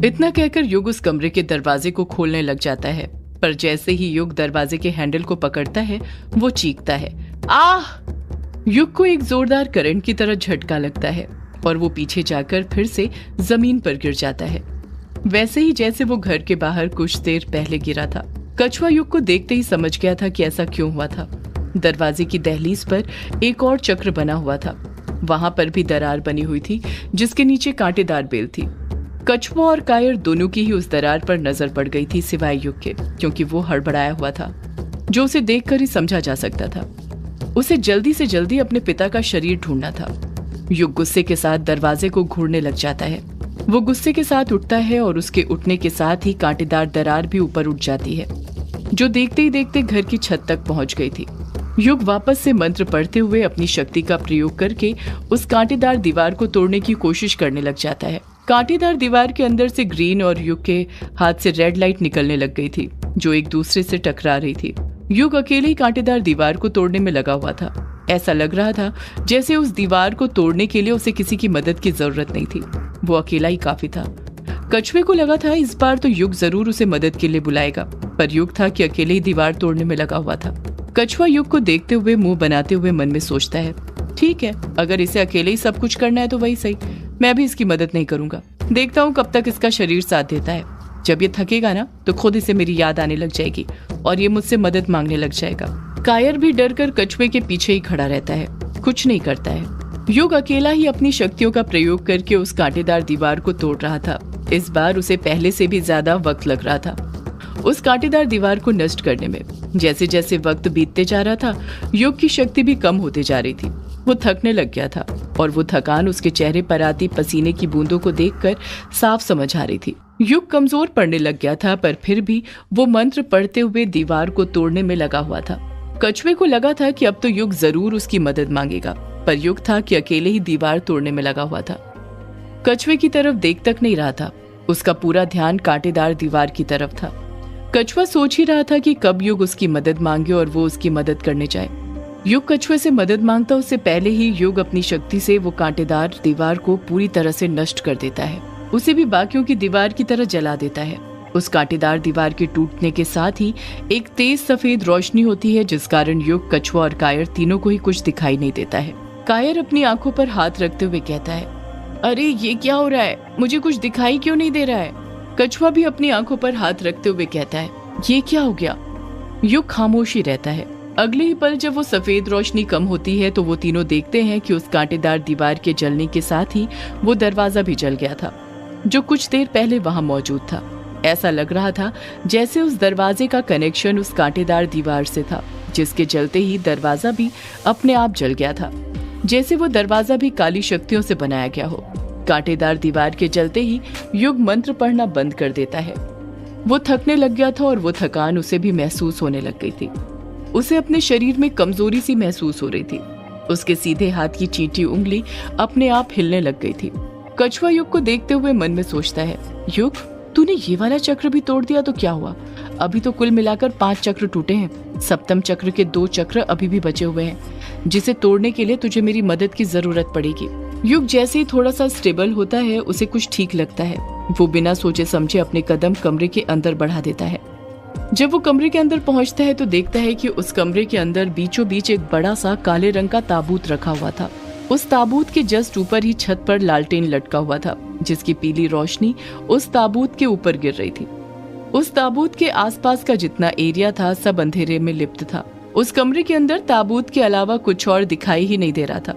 इतना कहकर युग उस कमरे के दरवाजे को खोलने लग जाता है, पर जैसे ही युग दरवाजे के हैंडल को पकड़ता है वो चीखता है, आह! युग को एक जोरदार करंट की तरह झटका लगता है और वो पीछे जाकर फिर से जमीन पर गिर जाता है, वैसे ही जैसे वो घर के बाहर कुछ देर पहले गिरा था। कछुआ युग को देखते ही समझ गया था कि ऐसा क्यों हुआ था। दरवाजे की दहलीज पर एक और चक्र बना हुआ था, वहां पर भी दरार बनी हुई थी जिसके नीचे कांटेदार बेल थी। कछुआ और कायर दोनों की ही उस दरार पर नजर पड़ गई थी सिवाय युग के, क्योंकि वो हड़बड़ाया हुआ था, जो उसे देखकर ही समझा जा सकता था। उसे जल्दी से जल्दी अपने पिता का शरीर ढूंढना था। युग गुस्से के साथ दरवाजे को घूरने लग जाता है। वो गुस्से के साथ उठता है और उसके उठने के साथ ही कांटेदार दरार भी ऊपर उठ जाती है, जो देखते ही देखते घर की छत तक पहुंच गई थी। युग वापस से मंत्र पढ़ते हुए अपनी शक्ति का प्रयोग करके उस कांटेदार दीवार को तोड़ने की कोशिश करने लग जाता है। कांटेदार दीवार के अंदर से ग्रीन और युग के हाथ से रेड लाइट निकलने लग गई थी, जो एक दूसरे से टकरा रही थी। युग अकेले ही कांटेदार दीवार को तोड़ने में लगा हुआ था। ऐसा लग रहा था जैसे उस दीवार को तोड़ने के लिए उसे किसी की मदद की जरूरत नहीं थी, वो अकेला ही काफी था। कछुए को लगा था इस बार तो युग जरूर उसे मदद के लिए बुलाएगा, पर युग था कि अकेले ही दीवार तोड़ने में लगा हुआ था। कछुआ युग को देखते हुए मुंह बनाते हुए मन में सोचता है, ठीक है, अगर इसे अकेले ही सब कुछ करना है तो वही सही, मैं भी इसकी मदद नहीं करूंगा। देखता हूँ कब तक इसका शरीर साथ देता है। जब ये थकेगा ना तो खुद इसे मेरी याद आने लग जाएगी और ये मुझसे मदद मांगने लग जाएगा। कायर भी डर कर कछुए के पीछे ही खड़ा रहता है, कुछ नहीं करता है। युग अकेला ही अपनी शक्तियों का प्रयोग करके उस कांटेदार दीवार को तोड़ रहा था। इस बार उसे पहले से भी ज्यादा वक्त लग रहा था उस कांटेदार दीवार को नष्ट करने में। जैसे जैसे वक्त बीतते जा रहा था, युग की शक्ति भी कम होते जा रही थी। वो थकने लग गया था और वो थकान उसके चेहरे पर आती पसीने की बूंदों को देखकर साफ समझ आ रही थी। युग कमजोर पड़ने लग गया था, पर फिर भी वो मंत्र पढ़ते हुए दीवार को तोड़ने में लगा हुआ था। कछुए को लगा था कि अब तो युग जरूर उसकी मदद मांगेगा, पर युग था कि अकेले ही दीवार तोड़ने में लगा हुआ था। कछुए की तरफ देख तक नहीं रहा था, उसका पूरा ध्यान कांटेदार दीवार की तरफ था। कछुआ सोच ही रहा था कि कब युग उसकी मदद मांगे और वो उसकी मदद करने जाए। युग कछुए से मदद मांगता उससे पहले ही युग अपनी शक्ति से वो कांटेदार दीवार को पूरी तरह से नष्ट कर देता है, उसे भी बाकियों की दीवार की तरह जला देता है। उस कांटेदार दीवार के टूटने के साथ ही एक तेज सफेद रोशनी होती है, जिस कारण युग, कछुआ और कायर तीनों को ही कुछ दिखाई नहीं देता है। कायर अपनी आंखों पर हाथ रखते हुए कहता है, अरे ये क्या हो रहा है, मुझे कुछ दिखाई क्यों नहीं दे रहा है। कछुआ भी अपनी आंखों पर हाथ रखते हुए कहता है, ये क्या हो गया। युग खामोश ही रहता है। अगले ही पल जब वो सफेद रोशनी कम होती है तो वो तीनों देखते हैं कि उस कांटेदार दीवार के जलने के साथ ही वो दरवाजा भी जल गया था, जो कुछ देर पहले वहां मौजूद था। ऐसा लग रहा था जैसे उस दरवाजे का कनेक्शन उस कांटेदार दीवार से था, जिसके जलते ही दरवाजा भी अपने आप जल गया था, जैसे वो दरवाजा भी काली शक्तियों से बनाया गया हो। कांटेदार दीवार के जलते ही युग मंत्र पढ़ना बंद कर देता है। वो थकने लग गया था और वो थकान उसे भी महसूस होने लग गई थी। उसे अपने शरीर में कमजोरी सी महसूस हो रही थी। उसके सीधे हाथ की चींटी उंगली अपने आप हिलने लग गई थी। कछुआ युग को देखते हुए मन में सोचता है, युग तूने ये वाला चक्र भी तोड़ दिया तो क्या हुआ। अभी तो कुल मिलाकर 5 चक्र टूटे हैं। सप्तम चक्र के 2 चक्र अभी भी बचे हुए हैं, जिसे तोड़ने के लिए तुझे मेरी मदद की जरूरत पड़ेगी। युग जैसे ही थोड़ा सा स्टेबल होता है, उसे कुछ ठीक लगता है। वो बिना सोचे समझे अपने कदम कमरे के अंदर बढ़ा देता है। जब वो कमरे के अंदर पहुंचता है तो देखता है कि उस कमरे के अंदर बीचों बीच एक बड़ा सा काले रंग का ताबूत रखा हुआ था। उस ताबूत के जस्ट ऊपर ही छत पर लालटेन लटका हुआ था, जिसकी पीली रोशनी उस ताबूत के ऊपर गिर रही थी। उस ताबूत के आसपास का जितना एरिया था सब अंधेरे में लिप्त था। उस कमरे के अंदर ताबूत के अलावा कुछ और दिखाई ही नहीं दे रहा था।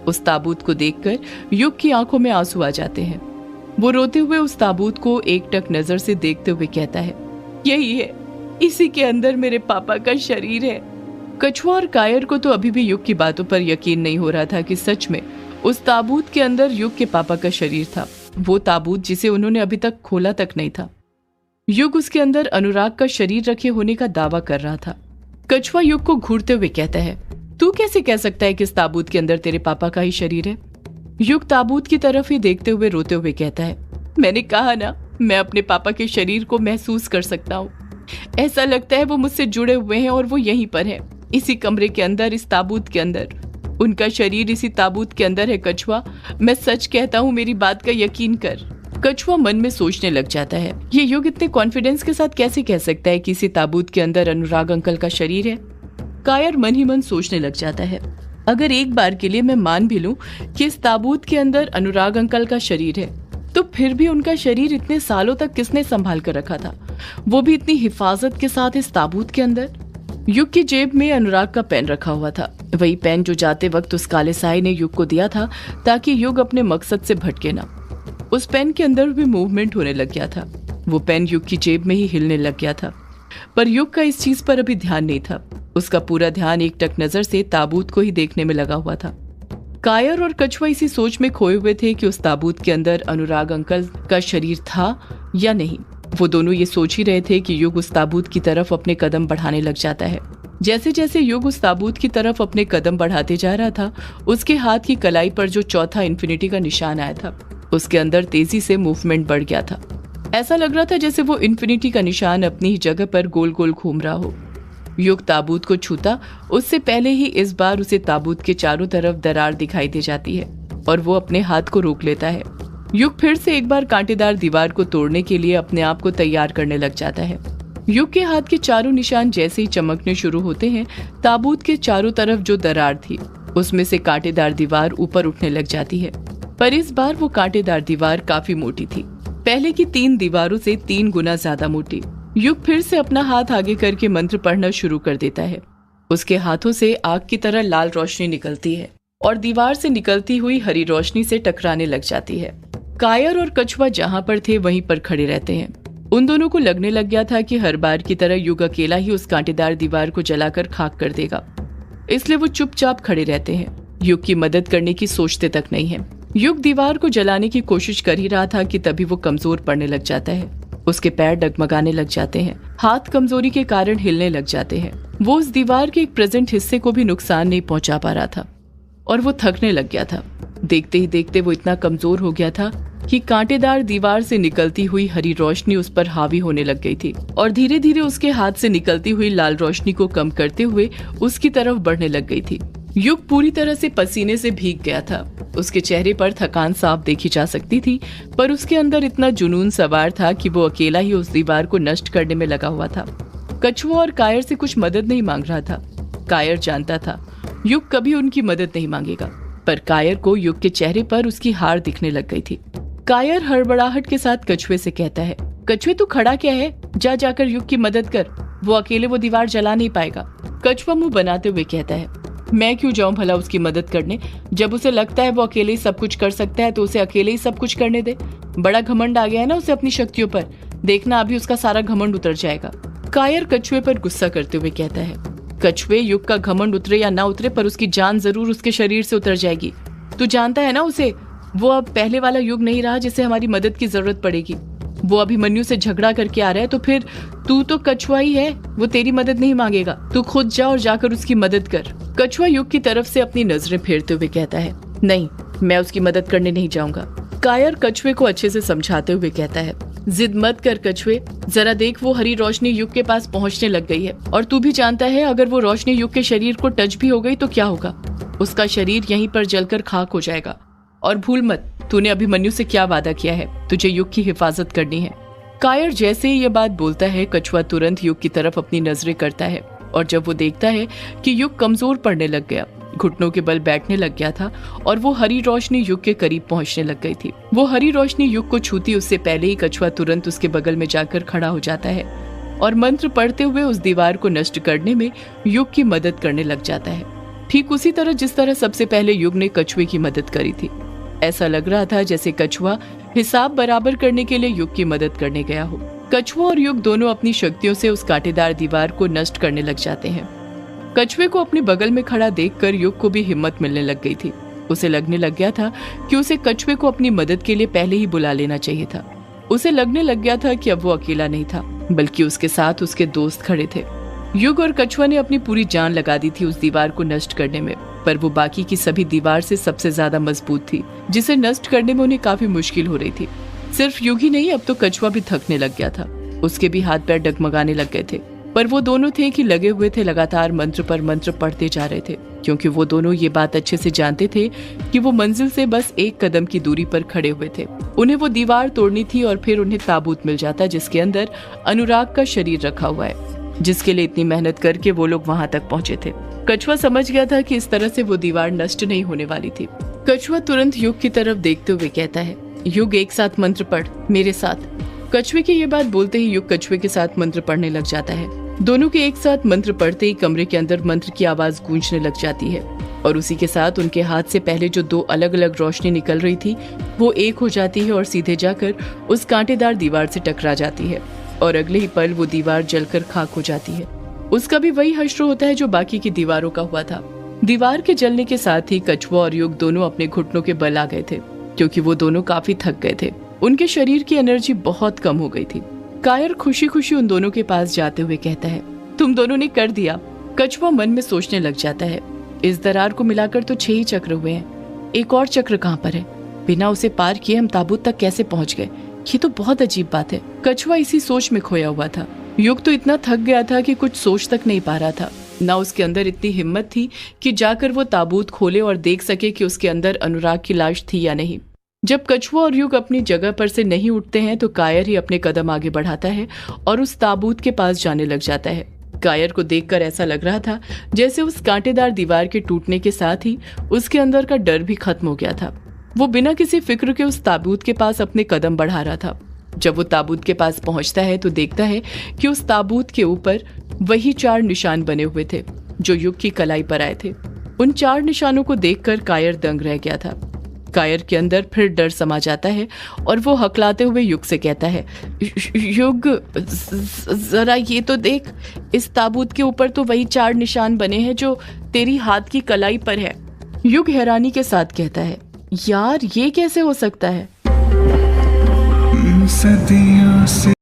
उस ताबूत को देखकर युग की आंखों में आंसू आ जाते हैं। वो रोते हुए उस ताबूत को एकटक नजर से देखते हुए कहता है, यही है, इसी के अंदर मेरे पापा का शरीर है। कछुआ और कायर को तो अभी भी युग की बातों पर यकीन नहीं हो रहा था कि सच में उस ताबूत के अंदर युग के पापा का शरीर था, वो ताबूत जिसे उन्होंने अभी तक खोला तक नहीं था। युग उसके अंदर अनुराग का शरीर रखे होने का दावा कर रहा था। कछुआ युग को घूरते हुए कहता है, तू कैसे कह सकता है कि इस ताबूत के अंदर तेरे पापा का ही शरीर है। युग ताबूत की तरफ ही देखते हुए रोते हुए कहता है, मैंने कहा ना, मैं अपने पापा के शरीर को महसूस कर सकता हूँ। ऐसा लगता है वो मुझसे जुड़े हुए हैं और वो यहीं पर है, इसी कमरे के अंदर, इस ताबूत के अंदर। उनका शरीर इसी ताबूत के अंदर है। कछुआ, मैं सच कहता हूँ, मेरी बात का यकीन कर। कछुआ मन में सोचने लग जाता है, ये युग इतने कॉन्फिडेंस के साथ कैसे कह सकता है कि इसी ताबूत के अंदर अनुराग अंकल का शरीर है। कायर मन ही मन सोचने लग जाता है, अगर एक बार के लिए मैं मान भी लूं कि इस ताबूत के अंदर अनुराग अंकल का शरीर है, तो फिर भी उनका शरीर इतने सालों तक किसने संभाल कर रखा था, वो भी इतनी हिफाजत के साथ इस ताबूत के अंदर। युग की जेब में अनुराग का पेन रखा हुआ था, वही पेन जो जाते वक्त उस काले साए ने युग को दिया था ताकि युग अपने मकसद से भटके ना। उस पेन के अंदर भी मूवमेंट होने लग गया था, वो पेन युग की जेब में ही हिलने लग गया था, पर युग का इस चीज पर अभी ध्यान नहीं था। उसका पूरा ध्यान एकटक नजर से ताबूत को ही देखने में लगा हुआ था। कायर और कछुआ इसी सोच में खोए हुए थे कि उस ताबूत के अंदर अनुराग अंकल का शरीर था या नहीं। वो दोनों ये सोच ही रहे थे कि युग उस ताबूत की तरफ अपने कदम बढ़ाने लग जाता है। जैसे जैसे युग उस ताबूत की तरफ अपने कदम बढ़ाते जा रहा था, उसके हाथ की कलाई पर जो चौथा इन्फिनिटी का निशान आया था, उसके अंदर तेजी से मूवमेंट बढ़ गया था। ऐसा लग रहा था जैसे वो इन्फिनिटी का निशान अपनी ही जगह पर गोल गोल घूम रहा हो। युग ताबूत को छूता उससे पहले ही इस बार उसे ताबूत के चारों तरफ दरार दिखाई दे जाती है और वो अपने हाथ को रोक लेता है। युग फिर से एक बार कांटेदार दीवार को तोड़ने के लिए अपने आप को तैयार करने लग जाता है। युग के हाथ के चारों निशान जैसे ही चमकने शुरू होते हैं, ताबूत के चारों तरफ जो दरार थी उसमें से कांटेदार दीवार ऊपर उठने लग जाती है, पर इस बार वो कांटेदार दीवार काफी मोटी थी, पहले की 3 दीवारों से 3 गुना ज्यादा मोटी। युग फिर से अपना हाथ आगे करके मंत्र पढ़ना शुरू कर देता है। उसके हाथों से आग की तरह लाल रोशनी निकलती है और दीवार से निकलती हुई हरी रोशनी से टकराने लग जाती है। कायर और कछुआ जहाँ पर थे वहीं पर खड़े रहते हैं। उन दोनों को लगने लग गया था कि हर बार की तरह युग अकेला ही उस कांटेदार दीवार को जलाकर खाक कर देगा, इसलिए वो चुपचाप खड़े रहते हैं। युग की मदद करने की सोचते तक नहीं है। युग दीवार को जलाने की कोशिश कर ही रहा था कि तभी वो कमजोर पड़ने लग जाता है। उसके पैर डगमगाने लग जाते हैं, हाथ कमजोरी के कारण हिलने लग जाते हैं। वो उस दीवार के एक प्रेजेंट हिस्से को भी नुकसान नहीं पहुंचा पा रहा था और वो थकने लग गया था। देखते ही देखते वो इतना कमजोर हो गया था कि कांटेदार दीवार से निकलती हुई हरी रोशनी उस पर हावी होने लग गई थी और धीरे धीरे उसके हाथ से निकलती हुई लाल रोशनी को कम करते हुए उसकी तरफ बढ़ने लग गई थी। युग पूरी तरह से पसीने से भीग गया था। उसके चेहरे पर थकान साफ देखी जा सकती थी, पर उसके अंदर इतना जुनून सवार था कि वो अकेला ही उस दीवार को नष्ट करने में लगा हुआ था। कछुआ और कायर से कुछ मदद नहीं मांग रहा था। कायर जानता था युग कभी उनकी मदद नहीं मांगेगा, पर कायर को युग के चेहरे पर उसकी हार दिखने लग गई थी। कायर हड़बड़ाहट के साथ कछुए से कहता है, कछुए तू खड़ा क्या है, जाकर युग की मदद कर, वो अकेले वो दीवार जला नहीं पाएगा। कछुआ मुंह बनाते हुए कहता है, मैं क्यों जाऊं भला उसकी मदद करने, जब उसे लगता है वो अकेले ही सब कुछ कर सकता है तो उसे अकेले ही सब कुछ करने दे। बड़ा घमंड आ गया है ना उसे अपनी शक्तियों पर, देखना अभी उसका सारा घमंड उतर जाएगा। कायर कछुए पर गुस्सा करते हुए कहता है, कछुए युग का घमंड उतरे या ना उतरे पर उसकी जान जरूर उसके शरीर से उतर जाएगी। तू जानता है ना उसे, वो अब पहले वाला युग नहीं रहा जिसे हमारी मदद की जरूरत पड़ेगी। वो अभिमन्यु से झगड़ा करके आ रहा है तो फिर तू तो कछुआ ही है, वो तेरी मदद नहीं मांगेगा। तू खुद जा और जाकर उसकी मदद कर। कछुआ युग की तरफ से अपनी नजरें फेरते हुए कहता है, नहीं, मैं उसकी मदद करने नहीं जाऊंगा। कायर कछुए को अच्छे से समझाते हुए कहता है, जिद मत कर कछुए, जरा देख वो हरी रोशनी युग के पास पहुंचने लग गई है और तू भी जानता है अगर वो रोशनी युग के शरीर को टच भी हो गई तो क्या होगा, उसका शरीर यहीं पर जलकर खाक हो जाएगा। और भूल मत, तूने अभिमन्यु से क्या वादा किया है, तुझे युग की हिफाजत करनी है। कायर जैसे ही ये बात बोलता है, कछुआ तुरंत युग की तरफ अपनी नजरें करता है और जब वो देखता है कि युग कमजोर पड़ने लग गया, घुटनों के बल बैठने लग गया था और वो हरी रोशनी युग के करीब पहुंचने लग गई थी। वो हरी रोशनी युग को छूती उससे पहले ही कछुआ तुरंत उसके बगल में जाकर खड़ा हो जाता है और मंत्र पढ़ते हुए उस दीवार को नष्ट करने में युग की मदद करने लग जाता है, ठीक उसी तरह जिस तरह सबसे पहले युग ने कछुए की मदद करी थी। ऐसा लग रहा था जैसे कछुआ हिसाब बराबर करने के लिए युग की मदद करने गया हो। कछुआ और युग दोनों अपनी शक्तियों से उस कांटेदार दीवार को नष्ट करने लग जाते हैं। कछुए को अपने बगल में खड़ा देखकर युग को भी हिम्मत मिलने लग गई थी। उसे लगने लग गया था कि उसे कछुए को अपनी मदद के लिए पहले ही बुला लेना चाहिए था। उसे लगने लग गया था कि अब वो अकेला नहीं था, बल्कि उसके साथ उसके दोस्त खड़े थे। युग और कछुआ ने अपनी पूरी जान लगा दी थी उस दीवार को नष्ट करने में, पर वो बाकी की सभी दीवार से सबसे ज्यादा मजबूत थी, जिसे नष्ट करने में उन्हें काफी मुश्किल हो रही थी। सिर्फ युग ही नहीं, अब तो कछुआ भी थकने लग गया था। उसके भी हाथ पैर डगमगाने लग गए थे। पर वो दोनों थे कि लगे हुए थे लगातार मंत्र पर मंत्र पढ़ते जा रहे थे, क्योंकि वो दोनों ये बात अच्छे से जानते थे कि वो मंजिल से बस एक कदम की दूरी पर खड़े हुए थे। उन्हें वो दीवार तोड़नी थी और फिर उन्हें ताबूत मिल जाता जिसके अंदर अनुराग का शरीर रखा हुआ है, जिसके लिए इतनी मेहनत करके वो लोग वहां तक पहुंचे थे। कछुआ समझ गया था कि इस तरह से वो दीवार नष्ट नहीं होने वाली थी। कछुआ तुरंत युग की तरफ देखते हुए कहता है, युग एक साथ मंत्र पढ़ मेरे साथ। कछुए की ये बात बोलते ही युग कछुए के साथ मंत्र पढ़ने लग जाता है। दोनों के एक साथ मंत्र पढ़ते ही कमरे के अंदर मंत्र की आवाज गूंजने लग जाती है और उसी के साथ उनके हाथ से पहले जो दो अलग अलग रोशनी निकल रही थी वो एक हो जाती है और सीधे जाकर उस कांटेदार दीवार से टकरा जाती है और अगले ही पल वो दीवार जलकर खाक हो जाती है। उसका भी वही हश्र होता है जो बाकी की दीवारों का हुआ था। दीवार के जलने के साथ ही कछुआ और युग दोनों अपने घुटनों के बल आ गए थे, क्योंकि वो दोनों काफी थक गए थे। उनके शरीर की एनर्जी बहुत कम हो गई थी। कायर खुशी खुशी उन दोनों के पास जाते हुए कहता है, तुम दोनों ने कर दिया। कछुआ मन में सोचने लग जाता है, इस दरार को मिलाकर तो 6 ही चक्र हुए हैं, एक और चक्र कहाँ पर है? बिना उसे पार किए हम ताबूत तक कैसे पहुंच गए? ये तो बहुत अजीब बात है। कछुआ इसी सोच में खोया हुआ था। युग तो इतना थक गया था कि कुछ सोच तक नहीं पा रहा था। ना उसके अंदर इतनी हिम्मत थी कि जाकर वो ताबूत खोले और देख सके कि उसके अंदर अनुराग की लाश थी या नहीं। जब कछुआ और युग अपनी जगह पर से नहीं उठते हैं तो कायर ही अपने कदम आगे बढ़ाता है और उस ताबूत के पास जाने लग जाता है। कायर को देखकर ऐसा लग रहा था जैसे उस कांटेदार दीवार के टूटने के साथ ही उसके अंदर का डर भी खत्म हो गया था। वो बिना किसी फिक्र के उस ताबूत के पास अपने कदम बढ़ा रहा था। जब वो ताबूत के पास पहुंचता है तो देखता है कि उस ताबूत के ऊपर वही 4 निशान बने हुए थे जो युग की कलाई पर आए थे। उन 4 निशानों को देखकर कायर दंग रह गया था। कायर के अंदर फिर डर समा जाता है और वो हकलाते हुए युग से कहता है, युग जरा ये तो देख, इस ताबूत के ऊपर तो वही 4 निशान बने हैं जो तेरी हाथ की कलाई पर है। युग हैरानी के साथ कहता है, यार ये कैसे हो सकता है? सदियों से